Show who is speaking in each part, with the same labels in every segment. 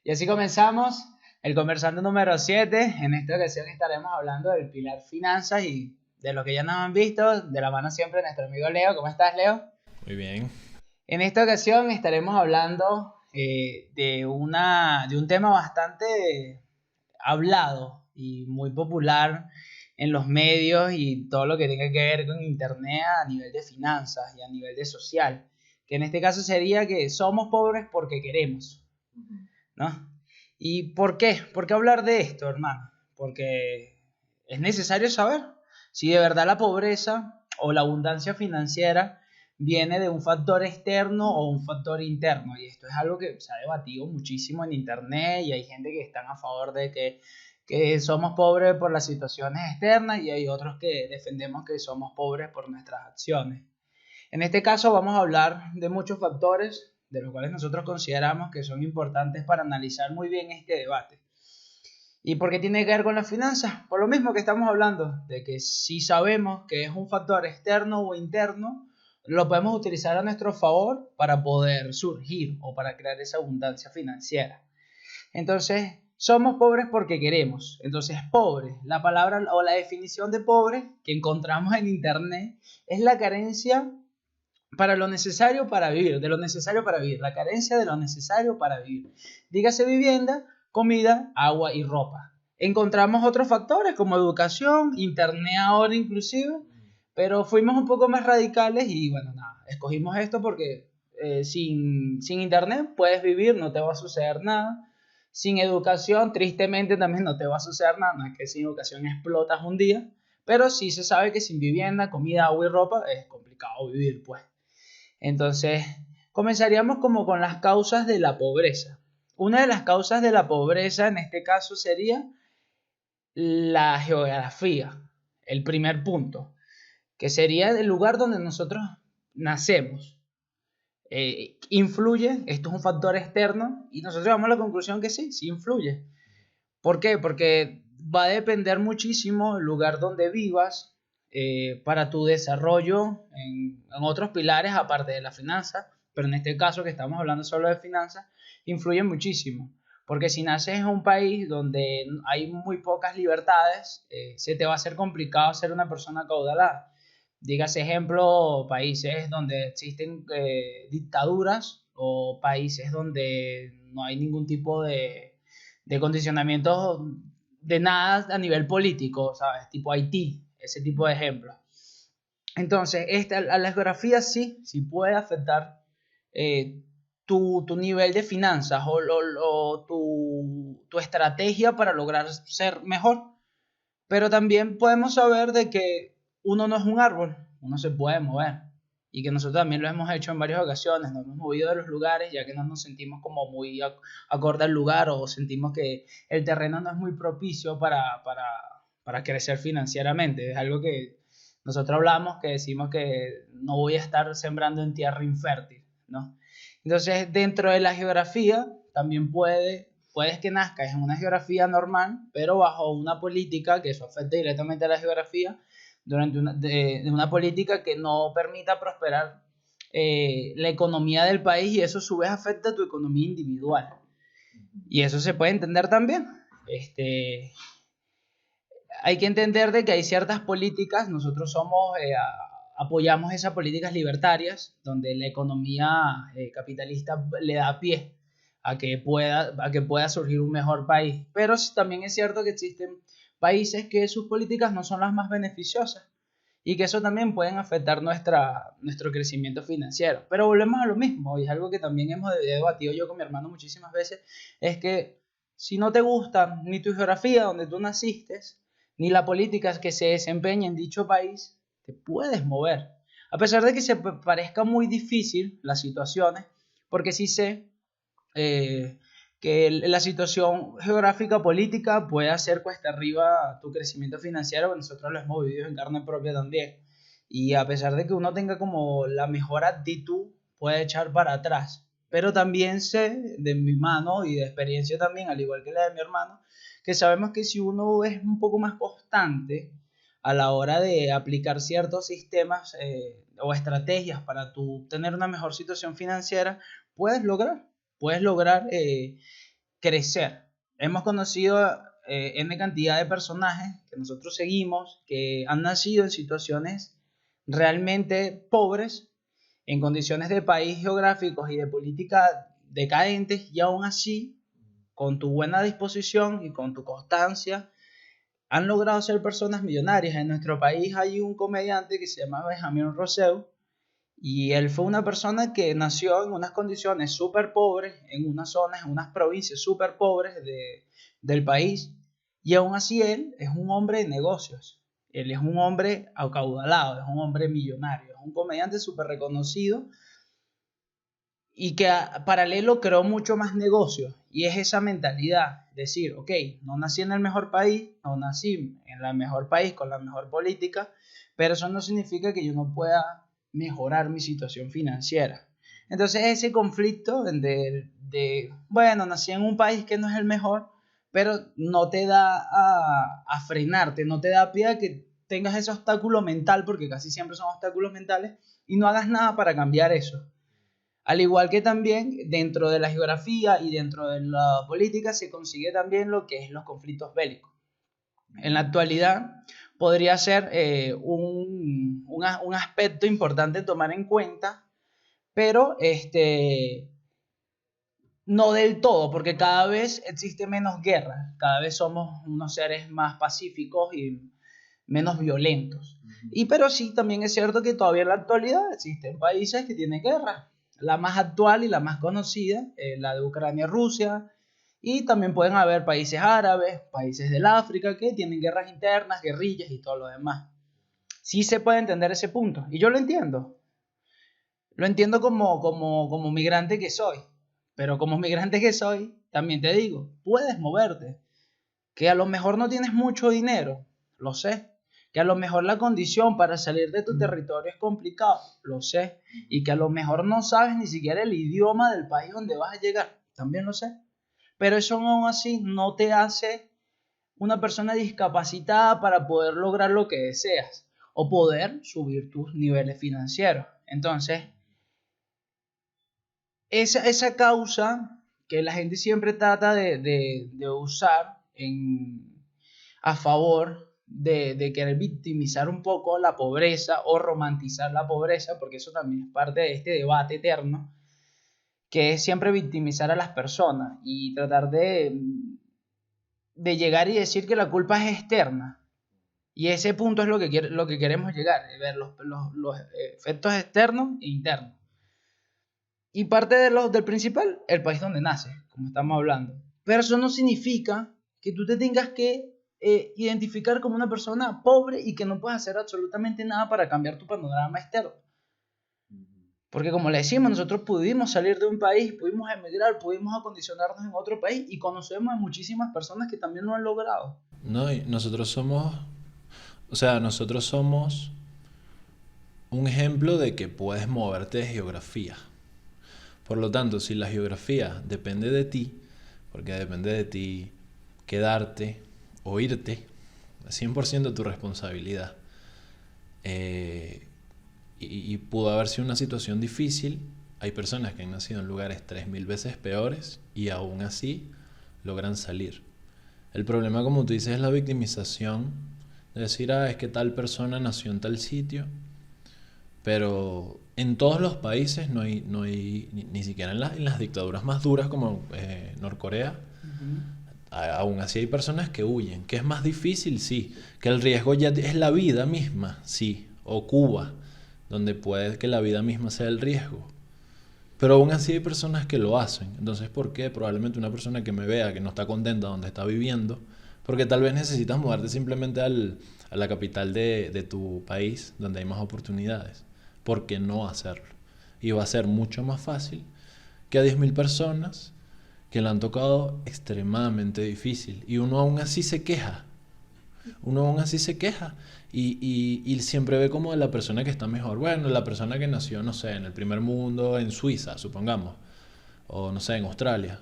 Speaker 1: Y así comenzamos el conversando número 7. En esta ocasión estaremos hablando del pilar finanzas y de lo que ya nos han visto, de la mano siempre nuestro amigo Leo. ¿Cómo estás, Leo?
Speaker 2: Muy bien.
Speaker 1: En esta ocasión estaremos hablando de un tema bastante hablado y muy popular en los medios y todo lo que tenga que ver con internet a nivel de finanzas y a nivel de social, que en este caso sería que somos pobres porque queremos, ¿no? ¿Y por qué? ¿Por qué hablar de esto, hermano? Porque es necesario saber si de verdad la pobreza o la abundancia financiera viene de un factor externo o un factor interno. Y esto es algo que se ha debatido muchísimo en internet y hay gente que están a favor de que somos pobres por las situaciones externas y hay otros que defendemos que somos pobres por nuestras acciones. En este caso vamos a hablar de muchos factores de los cuales nosotros consideramos que son importantes para analizar muy bien este debate. ¿Y por qué tiene que ver con las finanzas? Por lo mismo que estamos hablando, de que si sabemos que es un factor externo o interno, lo podemos utilizar a nuestro favor para poder surgir o para crear esa abundancia financiera. Entonces, somos pobres porque queremos. Entonces, pobre, la palabra o la definición de pobre que encontramos en internet es la carencia para lo necesario para vivir, de lo necesario para vivir, la carencia de lo necesario para vivir. Dígase vivienda, comida, agua y ropa. Encontramos otros factores como educación, internet ahora inclusive, pero fuimos un poco más radicales y bueno, nada, escogimos esto porque sin internet puedes vivir, no te va a suceder nada. Sin educación, tristemente también no te va a suceder nada, no es que sin educación explotas un día, pero sí se sabe que sin vivienda, comida, agua y ropa es complicado vivir, pues. Entonces, comenzaríamos como con las causas de la pobreza. Una de las causas de la pobreza en este caso sería la geografía, el primer punto, que sería el lugar donde nosotros nacemos. ¿Influye? Esto es un factor externo y nosotros llegamos a la conclusión que sí, sí influye. ¿Por qué? Porque va a depender muchísimo el lugar donde vivas para tu desarrollo en otros pilares aparte de la finanza, pero en este caso que estamos hablando solo de finanzas, influye muchísimo. Porque si naces en un país donde hay muy pocas libertades, se te va a hacer complicado ser una persona acaudalada. Dígase ejemplo, países donde existen dictaduras o países donde no hay ningún tipo de condicionamiento de nada a nivel político, ¿sabes? Tipo Haití, ese tipo de ejemplos. Entonces, a la geografía sí puede afectar eh, tu nivel de finanzas o tu estrategia para lograr ser mejor. Pero también podemos saber de que uno no es un árbol, uno se puede mover. Y que nosotros también lo hemos hecho en varias ocasiones, nos hemos movido de los lugares ya que no nos sentimos como muy acorde al lugar o sentimos que el terreno no es muy propicio para crecer financieramente. Es algo que nosotros hablamos, que decimos que no voy a estar sembrando en tierra infértil, ¿no? Entonces, dentro de la geografía, también puedes que nazcas en una geografía normal, pero bajo una política que eso afecte directamente a la geografía, de una política que no permita prosperar la economía del país y eso a su vez afecta a tu economía individual. Y eso se puede entender también. Hay que entender de que hay ciertas políticas, nosotros apoyamos esas políticas libertarias, donde la economía capitalista le da pie a que pueda surgir un mejor país. Pero también es cierto que existen países que sus políticas no son las más beneficiosas y que eso también pueden afectar nuestro crecimiento financiero. Pero volvemos a lo mismo, y es algo que también hemos debatido yo con mi hermano muchísimas veces, es que si no te gusta ni tu geografía donde tú naciste, ni la política que se desempeña en dicho país, te puedes mover. A pesar de que se parezca muy difícil las situaciones, porque sí sé que la situación geográfica política puede hacer cuesta arriba tu crecimiento financiero, nosotros lo hemos vivido en carne propia también. Y a pesar de que uno tenga como la mejor actitud, puede echar para atrás. Pero también sé de mi mano y de experiencia también, al igual que la de mi hermano, que sabemos que si uno es un poco más constante a la hora de aplicar ciertos sistemas o estrategias para tú tener una mejor situación financiera, puedes lograr crecer. Hemos conocido N cantidad de personajes que nosotros seguimos, que han nacido en situaciones realmente pobres, en condiciones de país geográficos y de política decadentes, y aún así, con tu buena disposición y con tu constancia, han logrado ser personas millonarias. En nuestro país hay un comediante que se llama Benjamín Rousseau, y él fue una persona que nació en unas condiciones súper pobres, en unas zonas, en unas provincias súper pobres del país, y aún así él es un hombre de negocios. Él es un hombre acaudalado, es un hombre millonario, es un comediante súper reconocido y que paralelo creó mucho más negocios. Y es esa mentalidad, decir, ok, no nací en el mejor país, no nací en el mejor país con la mejor política, pero eso no significa que yo no pueda mejorar mi situación financiera. Entonces ese conflicto bueno, nací en un país que no es el mejor, pero no te da a frenarte, no te da pie a que tengas ese obstáculo mental, porque casi siempre son obstáculos mentales, y no hagas nada para cambiar eso. Al igual que también dentro de la geografía y dentro de la política se consigue también lo que es los conflictos bélicos. En la actualidad podría ser un aspecto importante tomar en cuenta, pero no del todo, porque cada vez existe menos guerra, cada vez somos unos seres más pacíficos y menos violentos. Pero sí, también es cierto que todavía en la actualidad existen países que tienen guerra. La más actual y la más conocida es la de Ucrania-Rusia, y también pueden haber países árabes, países del África que tienen guerras internas, guerrillas y todo lo demás. Sí se puede entender ese punto, y yo lo entiendo. Lo entiendo como migrante que soy, pero como migrante que soy, también te digo, puedes moverte, que a lo mejor no tienes mucho dinero, lo sé, que a lo mejor la condición para salir de tu territorio es complicado, lo sé, y que a lo mejor no sabes ni siquiera el idioma del país donde vas a llegar, también lo sé, pero eso aún así no te hace una persona discapacitada para poder lograr lo que deseas o poder subir tus niveles financieros. Entonces, esa causa que la gente siempre trata de usar a favor de querer victimizar un poco la pobreza o romantizar la pobreza, porque eso también es parte de este debate eterno, que es siempre victimizar a las personas y tratar de llegar y decir que la culpa es externa. Y ese punto es lo que queremos llegar, ver los efectos externos e internos. Y parte del principal, el país donde nace, como estamos hablando. Pero eso no significa que tú te tengas que identificar como una persona pobre y que no puedas hacer absolutamente nada para cambiar tu panorama externo. Porque como le decimos, nosotros pudimos salir de un país, pudimos emigrar, pudimos acondicionarnos en otro país y conocemos a muchísimas personas que también lo han logrado.
Speaker 2: No, y nosotros somos un ejemplo de que puedes moverte de geografía. Por lo tanto, si la geografía depende de ti, porque depende de ti quedarte o irte, es 100% tu responsabilidad. Y pudo haber sido una situación difícil. Hay personas que han nacido en lugares 3000 veces peores y aún así logran salir. El problema, como tú dices, es la victimización. De decir, es que tal persona nació en tal sitio. Pero en todos los países no hay ni siquiera en las dictaduras más duras como Norcorea, aún así hay personas que huyen. Que es más difícil, sí. Que el riesgo ya es la vida misma, sí. O Cuba, donde puede que la vida misma sea el riesgo. Pero aún así hay personas que lo hacen. Entonces, ¿por qué? Probablemente una persona que me vea que no está contenta donde está viviendo, porque tal vez necesitas mudarte simplemente a la capital de tu país, donde hay más oportunidades. ¿Por qué no hacerlo? Y va a ser mucho más fácil que a 10.000 personas que le han tocado extremadamente difícil. Y uno aún así se queja. Uno aún así se queja. Y siempre ve como la persona que está mejor. Bueno, la persona que nació, no sé, en el primer mundo, en Suiza, supongamos. O no sé, en Australia.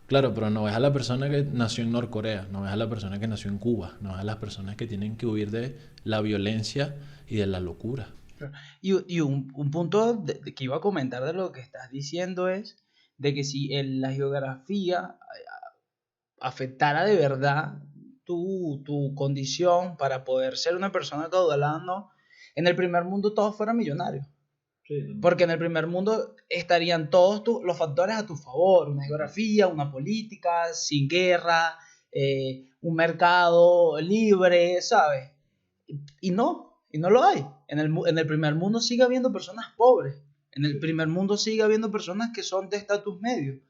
Speaker 2: Claro, pero no ves a la persona que nació en Norcorea, no ves a la persona que nació en Cuba, no ves a las personas que tienen que huir de la violencia y de la locura.
Speaker 1: Y un punto que iba a comentar de lo que estás diciendo es de que si en la geografía afectara de verdad tu condición para poder ser una persona acaudalada, en el primer mundo todos fueran millonarios. Sí. Porque en el primer mundo estarían todos los factores a tu favor, una geografía, una política, sin guerra, un mercado libre, ¿sabes? Y no lo hay. En el primer mundo sigue habiendo personas pobres. En el primer mundo sigue habiendo personas que son de estatus medio.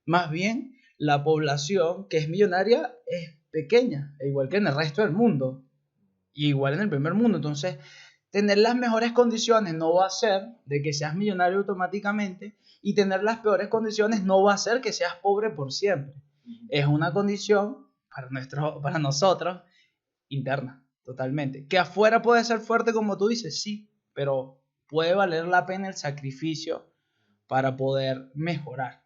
Speaker 1: Más bien, la población que es millonaria es pequeña, igual que en el resto del mundo. Y igual en el primer mundo. Entonces, tener las mejores condiciones no va a ser de que seas millonario automáticamente, y tener las peores condiciones no va a ser que seas pobre por siempre. Es una condición para nosotros interna, totalmente. Que afuera puede ser fuerte, como tú dices, sí, pero puede valer la pena el sacrificio para poder mejorar.